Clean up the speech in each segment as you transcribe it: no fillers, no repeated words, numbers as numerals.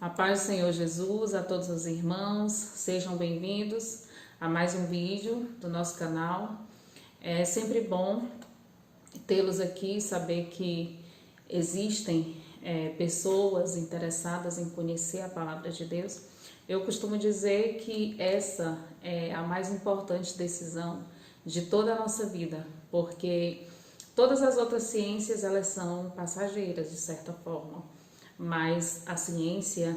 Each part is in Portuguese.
A paz do Senhor Jesus, a todos os irmãos, sejam bem-vindos a mais um vídeo do nosso canal. É sempre bom tê-los aqui, saber que existem pessoas interessadas em conhecer a palavra de Deus. Eu costumo dizer que essa é a mais importante decisão de toda a nossa vida, porque todas as outras ciências elas são passageiras de certa forma, mas a ciência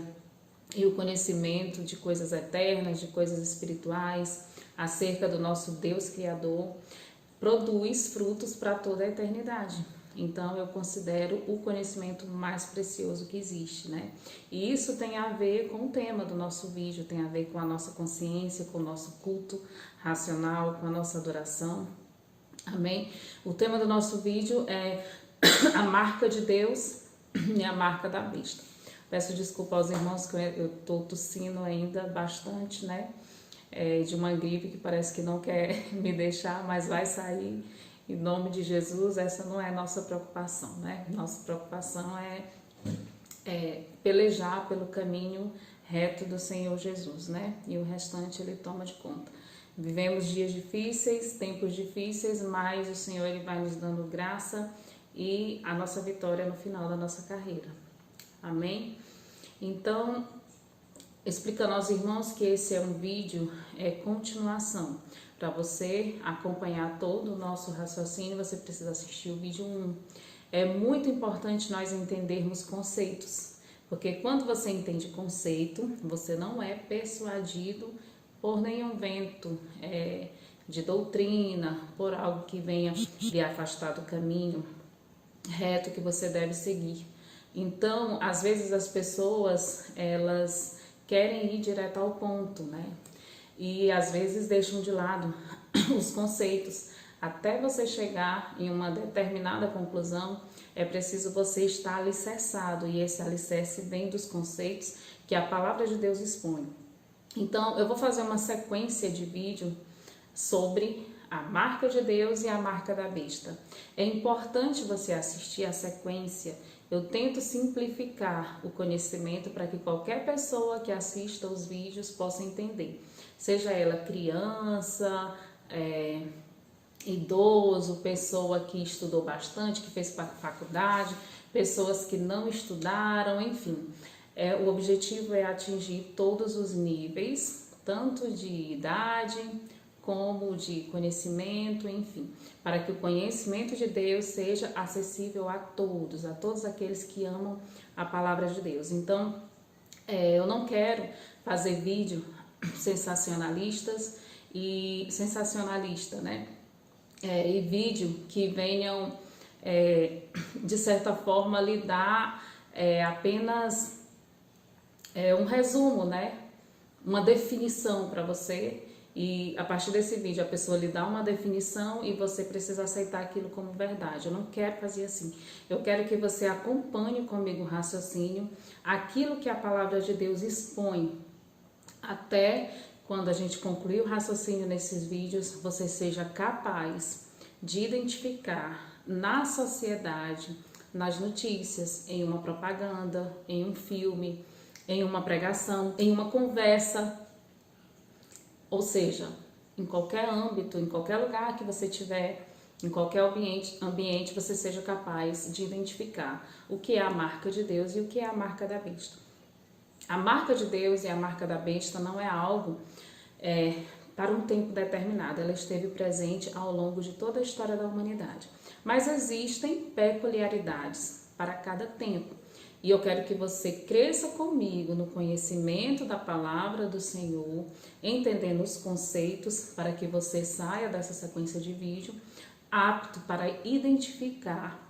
e o conhecimento de coisas eternas, de coisas espirituais, acerca do nosso Deus Criador, produz frutos para toda a eternidade. Então eu considero o conhecimento mais precioso que existe, né? E isso tem a ver com o tema do nosso vídeo, tem a ver com a nossa consciência, com o nosso culto racional, com a nossa adoração. Amém? O tema do nosso vídeo é a marca de Deus e a marca da besta. Peço desculpa aos irmãos que eu tô tossindo ainda bastante, né? De uma gripe que parece que não quer me deixar, mas vai sair. Em nome de Jesus, essa não é a nossa preocupação, né? Nossa preocupação é pelejar pelo caminho reto do Senhor Jesus, né? E o restante Ele toma de conta. Vivemos dias difíceis, tempos difíceis, mas o Senhor Ele vai nos dando graça e a nossa vitória no final da nossa carreira. Amém? Então, explicando aos irmãos que esse é um vídeo, continuação. Para você acompanhar todo o nosso raciocínio, você precisa assistir o vídeo 1. É muito importante nós entendermos conceitos, porque quando você entende conceito, você não é persuadido por nenhum vento de doutrina, por algo que venha lhe afastar do caminho reto que você deve seguir. Então, às vezes as pessoas, elas querem ir direto ao ponto, né? E às vezes deixam de lado os conceitos. Até você chegar em uma determinada conclusão, é preciso você estar alicerçado, e esse alicerce vem dos conceitos que a palavra de Deus expõe. Então, eu vou fazer uma sequência de vídeo sobre a marca de Deus e a marca da besta. É importante você assistir a sequência. Eu tento simplificar o conhecimento para que qualquer pessoa que assista os vídeos possa entender. Seja ela criança, idoso, pessoa que estudou bastante, que fez faculdade, pessoas que não estudaram, enfim. O objetivo é atingir todos os níveis, tanto de idade como de conhecimento, enfim, para que o conhecimento de Deus seja acessível a todos aqueles que amam a palavra de Deus. Então, eu não quero fazer vídeo sensacionalista, né? E vídeo que venham, de certa forma, lhe dar apenas um resumo, né? Uma definição para você. E a partir desse vídeo a pessoa lhe dá uma definição e você precisa aceitar aquilo como verdade. Eu não quero fazer assim. Eu quero que você acompanhe comigo o raciocínio, aquilo que a palavra de Deus expõe. Até quando a gente concluir o raciocínio nesses vídeos, você seja capaz de identificar na sociedade, nas notícias, em uma propaganda, em um filme, em uma pregação, em uma conversa, ou seja, em qualquer âmbito, em qualquer lugar que você tiver, em qualquer ambiente você seja capaz de identificar o que é a marca de Deus e o que é a marca da besta. A marca de Deus e a marca da besta não é algo para um tempo determinado, ela esteve presente ao longo de toda a história da humanidade. Mas existem peculiaridades para cada tempo. E eu quero que você cresça comigo no conhecimento da palavra do Senhor, entendendo os conceitos, para que você saia dessa sequência de vídeo apto para identificar,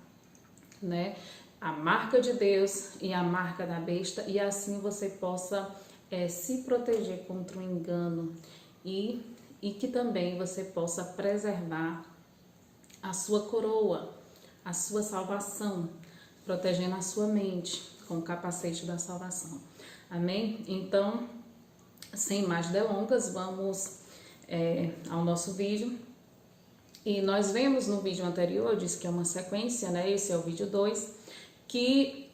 né, a marca de Deus e a marca da besta, e assim você possa se proteger contra o engano e que também você possa preservar a sua coroa, a sua salvação, protegendo a sua mente com o capacete da salvação. Amém? Então, sem mais delongas, vamos ao nosso vídeo. E nós vemos no vídeo anterior, eu disse que é uma sequência, né? Esse é o vídeo 2, que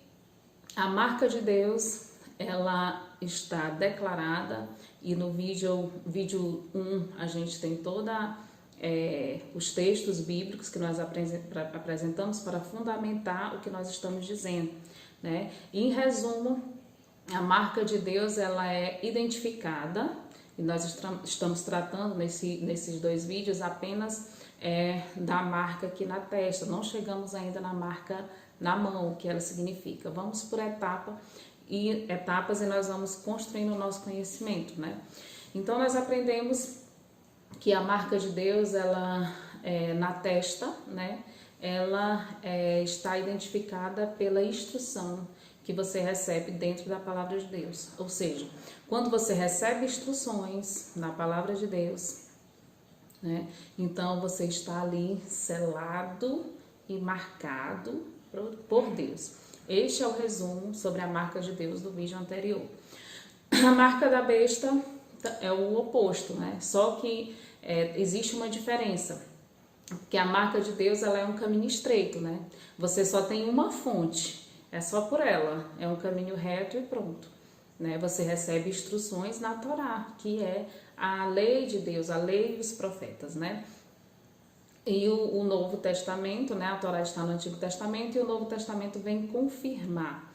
a marca de Deus ela está declarada, e no vídeo 1 a gente tem toda os textos bíblicos que nós apresentamos para fundamentar o que nós estamos dizendo, né? Em resumo, a marca de Deus, ela é identificada, e nós estamos tratando nesses 2 vídeos apenas da marca aqui na testa. Não chegamos ainda na marca na mão, o que ela significa. Vamos por etapas e nós vamos construindo o nosso conhecimento, né? Então nós aprendemos que a marca de Deus, ela na testa, né? Ela está identificada pela instrução que você recebe dentro da palavra de Deus. Ou seja, quando você recebe instruções na palavra de Deus, né? Então você está ali selado e marcado por Deus. Este é o resumo sobre a marca de Deus do vídeo anterior. A marca da besta é o oposto, né? Só que existe uma diferença, porque a marca de Deus, ela é um caminho estreito, né? Você só tem uma fonte, é só por ela, é um caminho reto e pronto, né? Você recebe instruções na Torá, que é a lei de Deus, a lei dos profetas, né? E o Novo Testamento, né? A Torá está no Antigo Testamento e o Novo Testamento vem confirmar,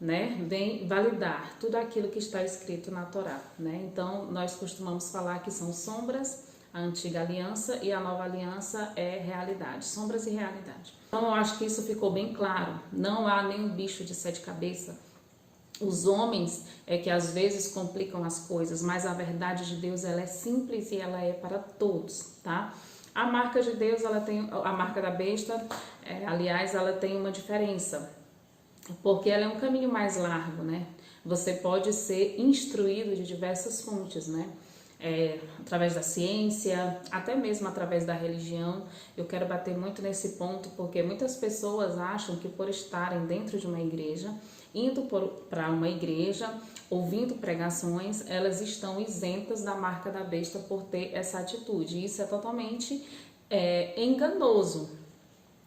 né? Vem validar tudo aquilo que está escrito na Torá, né? Então, nós costumamos falar que são sombras, a antiga aliança, e a nova aliança é realidade, sombras e realidade. Então, eu acho que isso ficou bem claro. Não há nenhum bicho de 7 cabeças. Os homens é que às vezes complicam as coisas, mas a verdade de Deus, ela é simples e ela é para todos, tá? A marca de Deus, ela tem, a marca da besta, aliás, ela tem uma diferença, porque ela é um caminho mais largo, né? Você pode ser instruído de diversas fontes, né? Através da ciência, até mesmo através da religião. Eu quero bater muito nesse ponto, porque muitas pessoas acham que por estarem dentro de uma igreja, indo para uma igreja, ouvindo pregações, elas estão isentas da marca da besta por ter essa atitude. Isso é totalmente enganoso.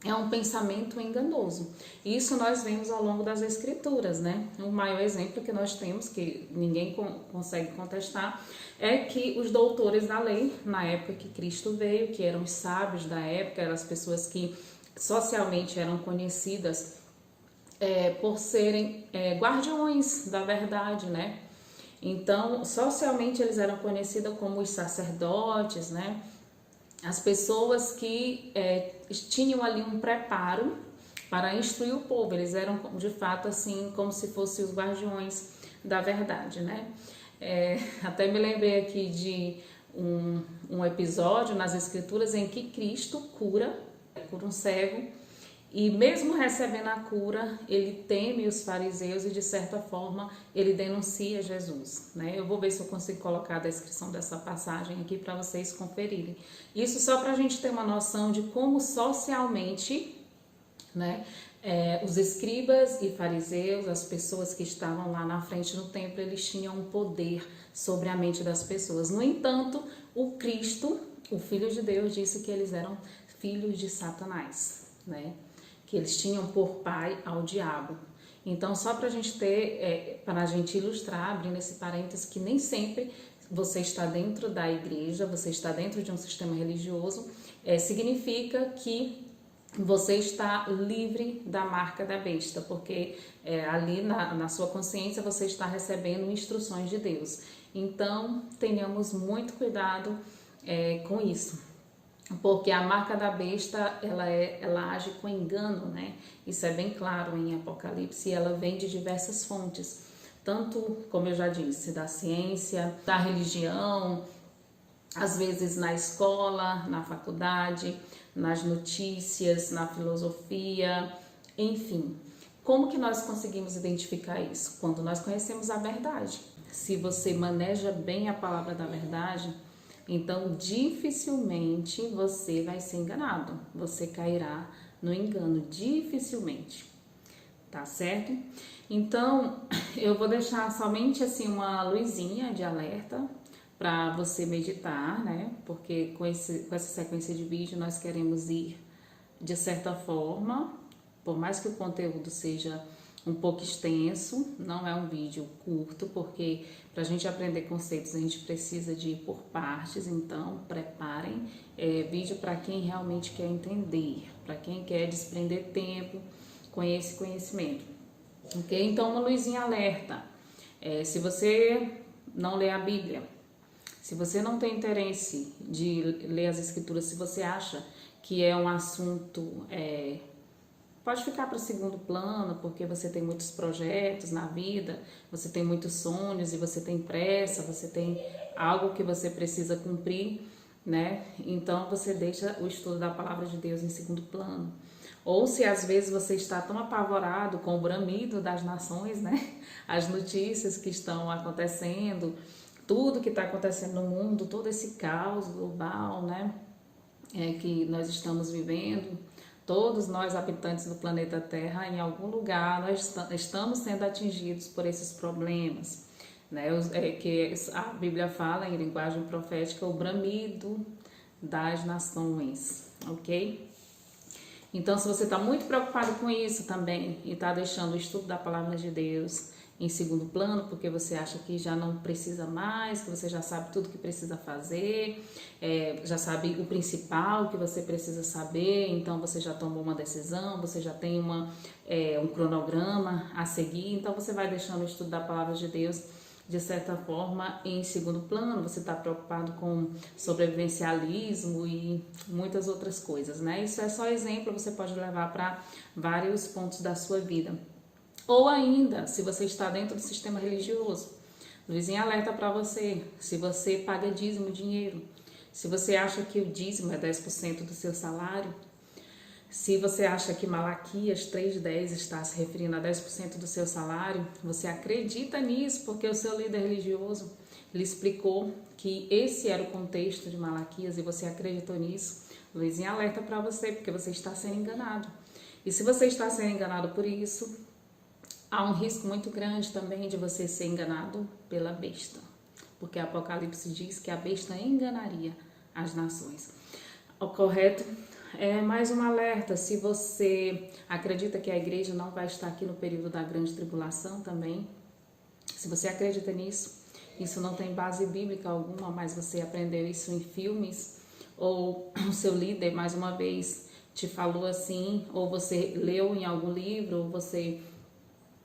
É um pensamento enganoso. Isso nós vemos ao longo das escrituras, né? O maior exemplo que nós temos, que ninguém consegue contestar, é que os doutores da lei, na época que Cristo veio, que eram os sábios da época, eram as pessoas que socialmente eram conhecidas por serem guardiões da verdade, né? Então, socialmente eles eram conhecidos como os sacerdotes, né? As pessoas que tinham ali um preparo para instruir o povo. Eles eram, de fato, assim, como se fossem os guardiões da verdade, né? Até me lembrei aqui de um episódio nas Escrituras em que Cristo cura um cego, e mesmo recebendo a cura, ele teme os fariseus e, de certa forma, ele denuncia Jesus, né? Eu vou ver se eu consigo colocar a descrição dessa passagem aqui para vocês conferirem. Isso só para a gente ter uma noção de como socialmente, né, os escribas e fariseus, as pessoas que estavam lá na frente no templo, eles tinham um poder sobre a mente das pessoas. No entanto, o Cristo, o Filho de Deus, disse que eles eram filhos de Satanás, né? Que eles tinham por pai ao diabo. Então, só para a gente ter, para a gente ilustrar, abrindo esse parênteses, que nem sempre você está dentro da igreja, você está dentro de um sistema religioso, significa que você está livre da marca da besta, porque ali na sua consciência você está recebendo instruções de Deus. Então, tenhamos muito cuidado com isso. Porque a marca da besta, ela age com engano, né? Isso é bem claro em Apocalipse, e ela vem de diversas fontes, tanto, como eu já disse, da ciência, da religião, às vezes na escola, na faculdade, nas notícias, na filosofia, enfim. Como que nós conseguimos identificar isso? Quando nós conhecemos a verdade. Se você maneja bem a palavra da verdade, então dificilmente você vai ser enganado, você cairá no engano, dificilmente, tá certo? Então, eu vou deixar somente assim uma luzinha de alerta para você meditar, né? Porque com essa sequência de vídeo nós queremos ir, de certa forma, por mais que o conteúdo seja um pouco extenso, não é um vídeo curto, porque para a gente aprender conceitos a gente precisa de ir por partes, então preparem vídeo para quem realmente quer entender, para quem quer desprender tempo com esse conhecimento, ok? Então, uma luzinha alerta, se você não lê a Bíblia, se você não tem interesse de ler as Escrituras, se você acha que é um assunto, pode ficar para o segundo plano, porque você tem muitos projetos na vida, você tem muitos sonhos e você tem pressa, você tem algo que você precisa cumprir, né? Então você deixa o estudo da palavra de Deus em segundo plano. Ou se às vezes você está tão apavorado com o bramido das nações, né? As notícias que estão acontecendo, tudo que está acontecendo no mundo, todo esse caos global, né? Que nós estamos vivendo, todos nós habitantes do planeta Terra, em algum lugar nós estamos sendo atingidos por esses problemas, né? Que a Bíblia fala em linguagem profética, o bramido das nações, ok? Então, se você está muito preocupado com isso também e está deixando o estudo da palavra de Deus em segundo plano, porque você acha que já não precisa mais, que você já sabe tudo que precisa fazer, já sabe o principal que você precisa saber, então você já tomou uma decisão, você já tem um cronograma a seguir, então você vai deixando o estudo da palavra de Deus de certa forma em segundo plano, você está preocupado com sobrevivencialismo e muitas outras coisas, né? Isso é só exemplo, você pode levar para vários pontos da sua vida. Ou ainda, se você está dentro do sistema religioso, luzinha alerta para você, se você paga dízimo, dinheiro, se você acha que o dízimo é 10% do seu salário, se você acha que Malaquias 3,10 está se referindo a 10% do seu salário, você acredita nisso porque o seu líder religioso lhe explicou que esse era o contexto de Malaquias e você acreditou nisso, luzinha alerta para você, porque você está sendo enganado. E se você está sendo enganado por isso, há um risco muito grande também de você ser enganado pela besta, porque Apocalipse diz que a besta enganaria as nações. O correto é mais um alerta, se você acredita que a igreja não vai estar aqui no período da grande tribulação também, se você acredita nisso, isso não tem base bíblica alguma, mas você aprendeu isso em filmes, ou o seu líder mais uma vez te falou assim, ou você leu em algum livro, ou você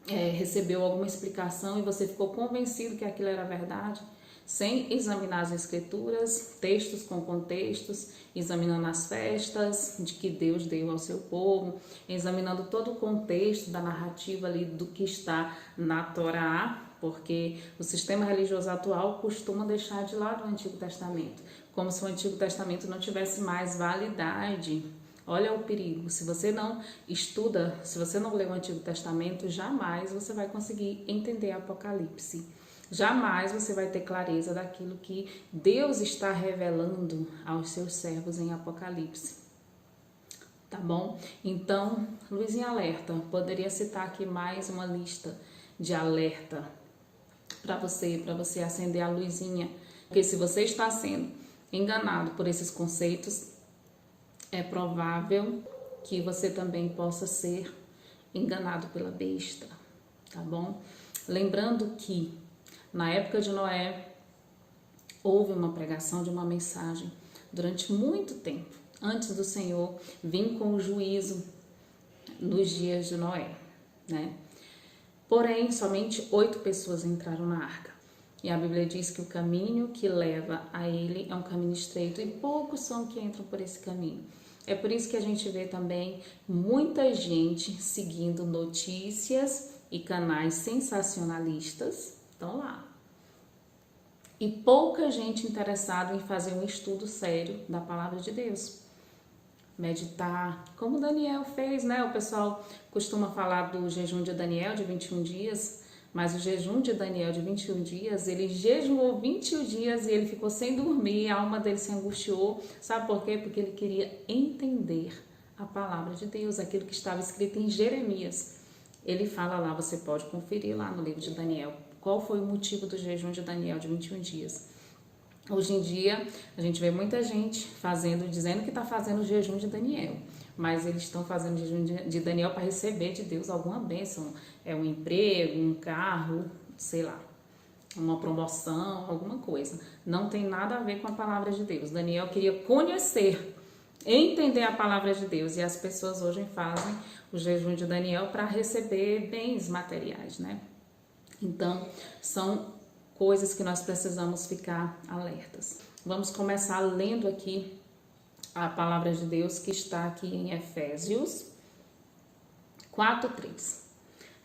recebeu alguma explicação e você ficou convencido que aquilo era verdade, sem examinar as escrituras, textos com contextos, examinando as festas de que Deus deu ao seu povo, examinando todo o contexto da narrativa ali do que está na Torá, porque o sistema religioso atual costuma deixar de lado o Antigo Testamento, como se o Antigo Testamento não tivesse mais validade. Olha o perigo, se você não estuda, se você não lê o Antigo Testamento, jamais você vai conseguir entender Apocalipse. Jamais você vai ter clareza daquilo que Deus está revelando aos seus servos em Apocalipse. Tá bom? Então, luzinha alerta, poderia citar aqui mais uma lista de alerta para você acender a luzinha. Porque se você está sendo enganado por esses conceitos, é provável que você também possa ser enganado pela besta, tá bom? Lembrando que na época de Noé houve uma pregação de uma mensagem durante muito tempo, antes do Senhor vir com o juízo nos dias de Noé, né? Porém, somente 8 pessoas entraram na arca. E a Bíblia diz que o caminho que leva a ele é um caminho estreito e poucos são que entram por esse caminho. É por isso que a gente vê também muita gente seguindo notícias e canais sensacionalistas, estão lá. E pouca gente interessada em fazer um estudo sério da palavra de Deus. Meditar, como Daniel fez, né? O pessoal costuma falar do jejum de Daniel de 21 dias, mas o jejum de Daniel de 21 dias, ele jejuou 21 dias e ele ficou sem dormir, a alma dele se angustiou. Sabe por quê? Porque ele queria entender a palavra de Deus, aquilo que estava escrito em Jeremias. Ele fala lá, você pode conferir lá no livro de Daniel, qual foi o motivo do jejum de Daniel de 21 dias. Hoje em dia, a gente vê muita gente dizendo que está fazendo o jejum de Daniel. mas eles estão fazendo jejum de Daniel para receber de Deus alguma bênção, um emprego, um carro, sei lá, uma promoção, alguma coisa. Não tem nada a ver com a palavra de Deus. Daniel queria conhecer, entender a palavra de Deus, e as pessoas hoje fazem o jejum de Daniel para receber bens materiais, né? Então, são coisas que nós precisamos ficar alertas. Vamos começar lendo aqui a palavra de Deus que está aqui em Efésios 4:3.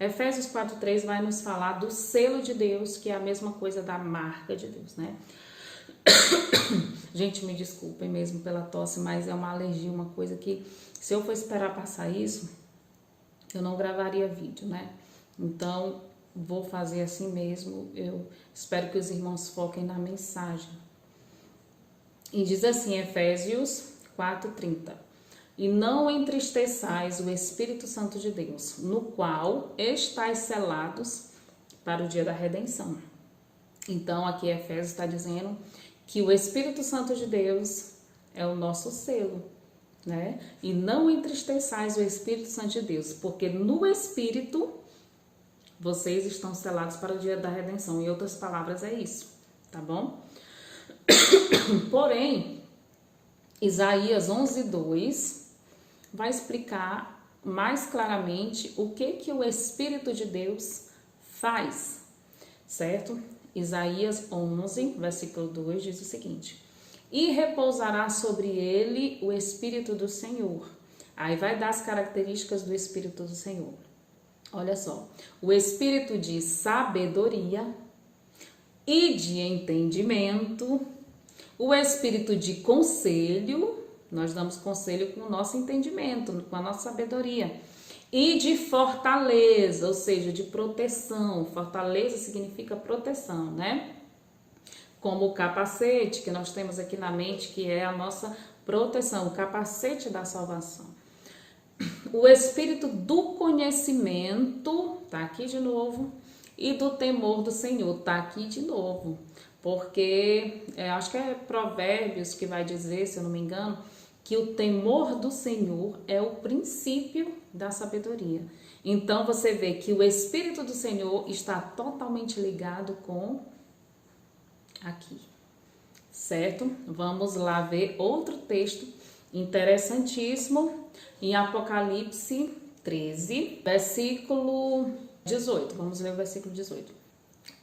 Efésios 4:3 vai nos falar do selo de Deus, que é a mesma coisa da marca de Deus, né? Gente, me desculpem mesmo pela tosse, mas é uma alergia, uma coisa que, se eu for esperar passar isso, eu não gravaria vídeo, né? Então, vou fazer assim mesmo. Eu espero que os irmãos foquem na mensagem. E diz assim, Efésios 4:30. E não entristeçais o Espírito Santo de Deus, no qual estáis selados para o dia da redenção. Então, aqui Efésios está dizendo que o Espírito Santo de Deus é o nosso selo, né? E não entristeçais o Espírito Santo de Deus, porque no Espírito vocês estão selados para o dia da redenção. Em outras palavras, é isso, tá bom? Porém, Isaías 11:2 vai explicar mais claramente o que o Espírito de Deus faz, certo? Isaías 11, versículo 2 diz o seguinte: e repousará sobre ele o Espírito do Senhor. Aí vai dar as características do Espírito do Senhor. Olha só, o Espírito de sabedoria e de entendimento, o Espírito de conselho, nós damos conselho com o nosso entendimento, com a nossa sabedoria, e de fortaleza, ou seja, de proteção. Fortaleza significa proteção, né? Como o capacete que nós temos aqui na mente, que é a nossa proteção, o capacete da salvação. O Espírito do conhecimento, tá aqui de novo, e do temor do Senhor, tá aqui de novo, porque acho que é Provérbios que vai dizer, se eu não me engano, que o temor do Senhor é o princípio da sabedoria. Então você vê que o Espírito do Senhor está totalmente ligado com aqui, certo? Vamos lá ver outro texto interessantíssimo em Apocalipse 13, versículo 18. Vamos ler o versículo 18.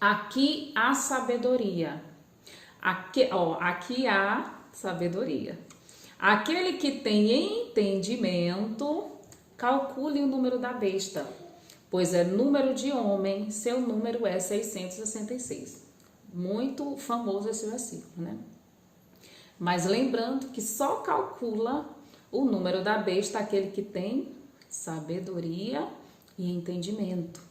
Aqui há sabedoria. Aqui há sabedoria. Aquele que tem entendimento, calcule o número da besta, pois é número de homem, seu número é 666. Muito famoso esse versículo, né? Mas lembrando que só calcula o número da besta aquele que tem sabedoria e entendimento,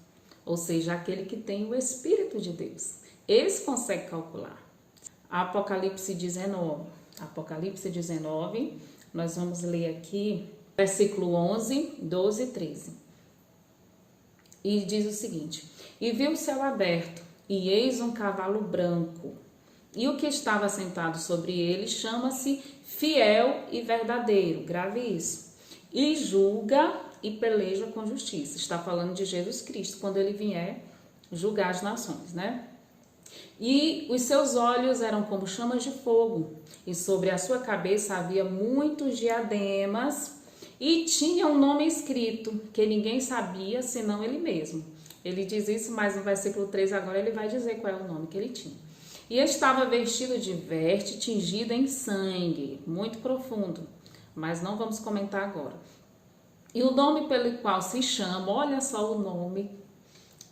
ou seja, aquele que tem o Espírito de Deus. Esse consegue calcular. Apocalipse 19, nós vamos ler aqui, versículo 11, 12 e 13. E diz o seguinte: e viu o céu aberto, e eis um cavalo branco, e o que estava sentado sobre ele chama-se Fiel e Verdadeiro, grave isso, e julga e peleja com justiça. Está falando de Jesus Cristo, quando ele vier julgar as nações, né? E os seus olhos eram como chamas de fogo, e sobre a sua cabeça havia muitos diademas, e tinha um nome escrito, que ninguém sabia, senão ele mesmo. Ele diz isso, mas no versículo 3 agora ele vai dizer qual é o nome que ele tinha. E estava vestido de veste tingida em sangue, muito profundo, mas não vamos comentar agora. E o nome pelo qual se chama, olha só o nome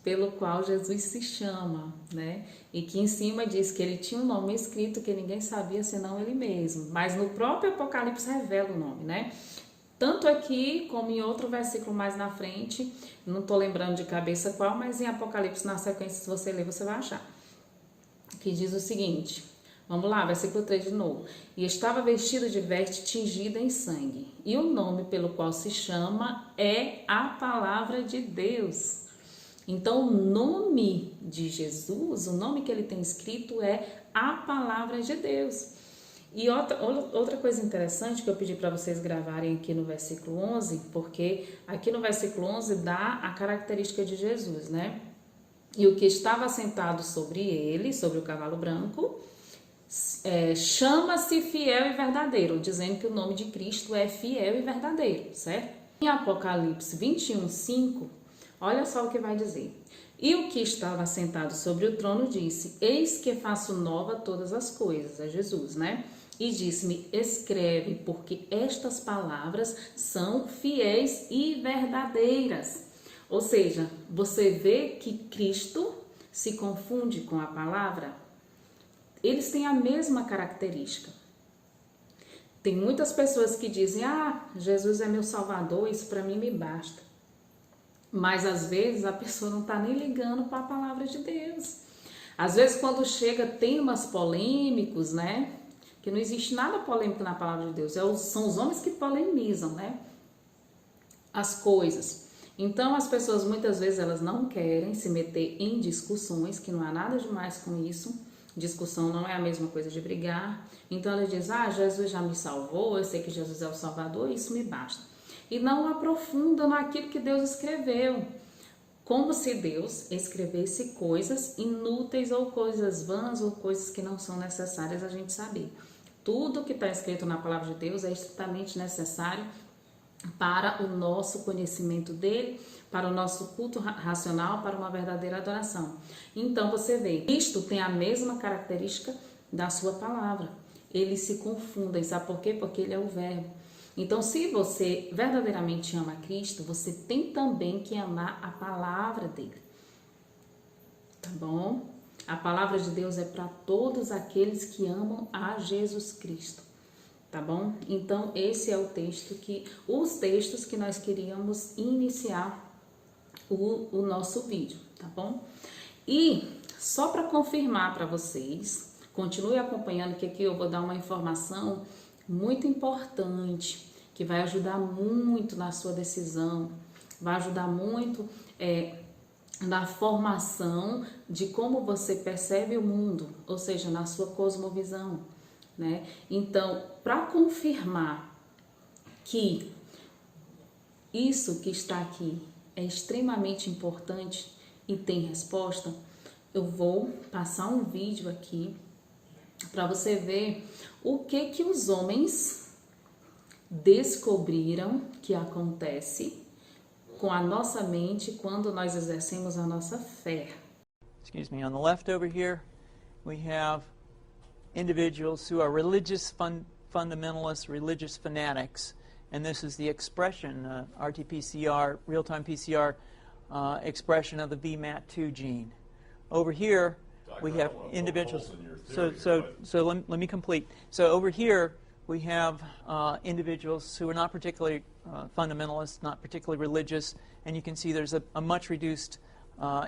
pelo qual Jesus se chama, né? E que em cima diz que ele tinha um nome escrito que ninguém sabia senão ele mesmo. Mas no próprio Apocalipse revela o nome, né? Tanto aqui como em outro versículo mais na frente, não estou lembrando de cabeça qual, mas em Apocalipse, na sequência, se você ler, você vai achar. Que diz o seguinte, vamos lá, versículo 3 de novo. E estava vestido de veste tingida em sangue, e o nome pelo qual se chama é a palavra de Deus. Então, o nome de Jesus, o nome que ele tem escrito é a palavra de Deus. E outra coisa interessante que eu pedi para vocês gravarem aqui no versículo 11, porque aqui no versículo 11 dá a característica de Jesus, né? E o que estava sentado sobre ele, sobre o cavalo branco, chama-se fiel e verdadeiro, dizendo que o nome de Cristo é fiel e verdadeiro, certo? Em Apocalipse 21:5, olha só o que vai dizer. E o que estava sentado sobre o trono disse: Eis que faço nova todas as coisas. É Jesus, né? E disse-me: Escreve, porque estas palavras são fiéis e verdadeiras. Ou seja, você vê que Cristo se confunde com a palavra? Eles têm a mesma característica. Tem muitas pessoas que dizem: Jesus é meu salvador, isso para mim me basta. Mas às vezes a pessoa não está nem ligando para a palavra de Deus. Às vezes quando chega temas polêmicos, né? Que não existe nada polêmico na palavra de Deus. São os homens que polemizam, né? As coisas. Então as pessoas muitas vezes elas não querem se meter em discussões, que não há nada demais com isso. Discussão não é a mesma coisa de brigar. Então ela diz: Jesus já me salvou, eu sei que Jesus é o Salvador, isso me basta. E não aprofunda naquilo que Deus escreveu. Como se Deus escrevesse coisas inúteis ou coisas vãs ou coisas que não são necessárias a gente saber. Tudo que está escrito na palavra de Deus é estritamente necessário para o nosso conhecimento dele, para o nosso culto racional, para uma verdadeira adoração. Então você vê, Cristo tem a mesma característica da sua palavra. Eles se confundem, sabe por quê? Porque ele é o verbo. Então, se você verdadeiramente ama Cristo, você tem também que amar a palavra dele. Tá bom? A palavra de Deus é para todos aqueles que amam a Jesus Cristo. Tá bom? Então, esse é os textos que nós queríamos iniciar o nosso vídeo, tá bom? E só para confirmar para vocês, continue acompanhando que aqui eu vou dar uma informação muito importante, que vai ajudar muito na sua decisão, vai ajudar muito na formação de como você percebe o mundo, ou seja, na sua cosmovisão, né? Então, para confirmar que isso que está aqui é extremamente importante e tem resposta, eu vou passar um vídeo aqui para você ver o que os homens descobriram que acontece com a nossa mente quando nós exercemos a nossa fé. Excuse me, on the left over here we have individuals who are religious fundamentalists, religious fanatics, and this is the expression, RT-PCR, real-time PCR expression of the VMAT2 gene. Over here we have individuals. So let me complete. So over here we have individuals who are not particularly fundamentalists, not particularly religious, and you can see there's a much reduced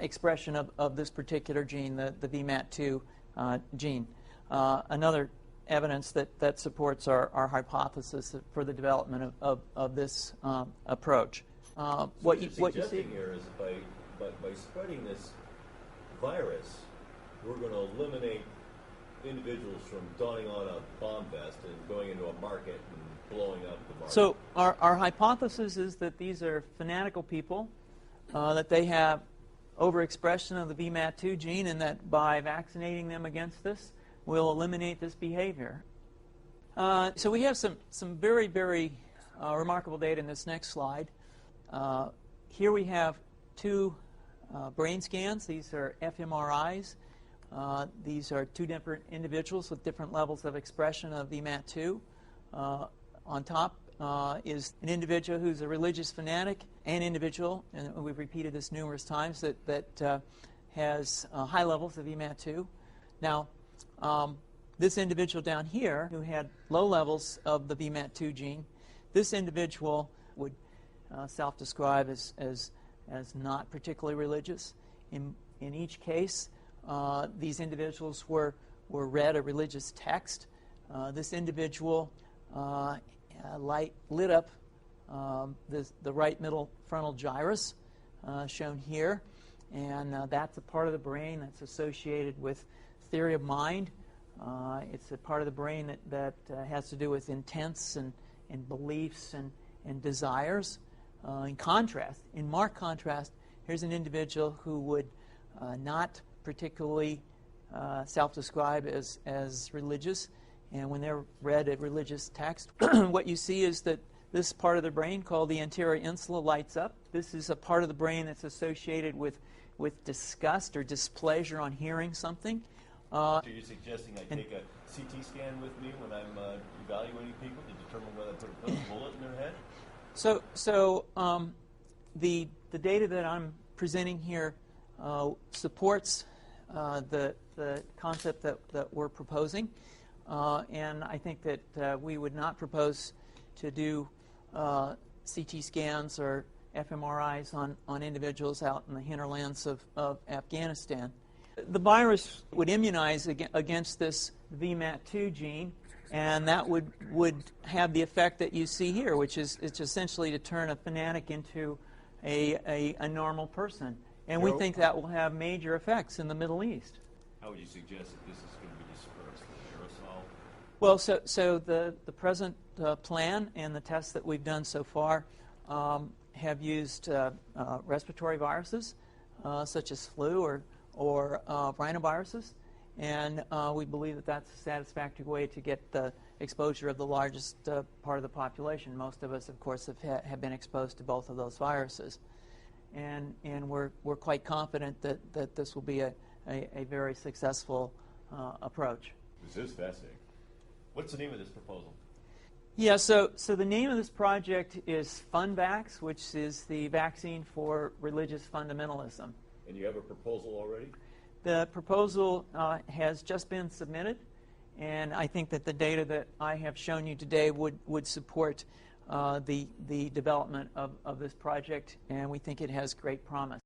expression of this particular gene, the VMAT2 gene. Another evidence that supports our hypothesis for the development of this approach. What you see here is by spreading this virus, we're going to eliminate individuals from donning on a bomb vest and going into a market and blowing up the market. So our hypothesis is that these are fanatical people, that they have overexpression of the VMAT2 gene, and that by vaccinating them against this, we'll eliminate this behavior. So we have some very, very remarkable data in this next slide. Here we have two brain scans. These are fMRIs. These are two different individuals with different levels of expression of VMAT2. On top is an individual who's a religious fanatic, an individual, and we've repeated this numerous times, that has high levels of VMAT2. Now, this individual down here who had low levels of the VMAT2 gene, this individual would self-describe as not particularly religious. In each case, these individuals were read a religious text. This individual lit up the right middle frontal gyrus, shown here, and that's a part of the brain that's associated with theory of mind, It's a part of the brain that has to do with intents and beliefs and desires. In contrast, in marked contrast, here's an individual who would not particularly self-describe as religious, and when they're read a religious text, what you see is that this part of the brain called the anterior insula lights up. This is a part of the brain that's associated with disgust or displeasure on hearing something. So you're suggesting I take a CT scan with me when I'm evaluating people to determine whether I put a bullet in their head? So the data that I'm presenting here supports the concept that we're proposing, and I think that we would not propose to do CT scans or fMRIs on individuals out in the hinterlands of Afghanistan. The virus would immunize against this VMAT2 gene, and that would have the effect that you see here, which is it's essentially to turn a fanatic into a normal person. And we think that will have major effects in the Middle East. How would you suggest that this is going to be dispersed, the aerosol? Well, so the present plan and the tests that we've done so far have used respiratory viruses, such as flu or rhinoviruses, and we believe that that's a satisfactory way to get the exposure of the largest part of the population. Most of us, of course, have been exposed to both of those viruses, and we're quite confident that this will be a very successful approach. This is fascinating. What's the name of this proposal? Yeah, so the name of this project is FunVax, which is the vaccine for religious fundamentalism. And you have a proposal already? The proposal has just been submitted, and I think that the data that I have shown you today would support the development of this project, and we think it has great promise.